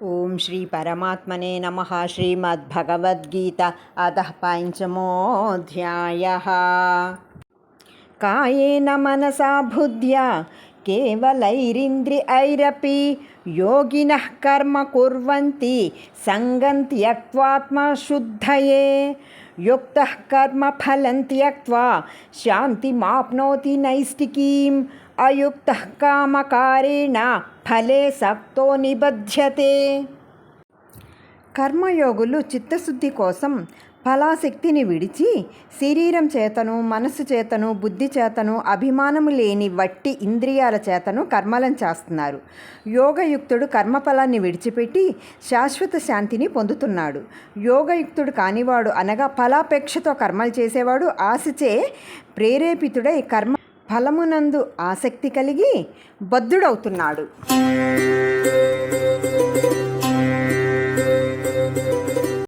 ओम श्री परमात्मने नमः। श्रीमद्भगवद्गीता अतः पंचमोऽध्यायः। कायेन मनसा बुद्ध्या केवलैरिन्द्रियैरपि योगिनः कर्म कुर्वन्ति सङ्गं त्यक्त्वात्मशुद्धये। युक्तः कर्मफलं त्यक्त्वा शान्तिमाप्नोति नैष्ठिकीम्। अयुक्तः कामकारेण ఫలే సక్తో నిబధ్యతే. కర్మయోగులు చిత్తశుద్ధి కోసం ఫలాశక్తిని విడిచి శరీరం చేతను, మనస్సు చేతను, బుద్ధి చేతను, అభిమానము లేని వట్టి ఇంద్రియాల చేతను కర్మలను చేస్తున్నారు. యోగయుక్తుడు కర్మఫలాన్ని విడిచిపెట్టి శాశ్వత శాంతిని పొందుతున్నాడు. యోగయుక్తుడు కానివాడు అనగా ఫలాపేక్షతో కర్మలు చేసేవాడు ఆశచే ప్రేరేపితుడై కర్మ ఫలమునందు ఆసక్తి కలిగి బద్ధుడవుతున్నాడు.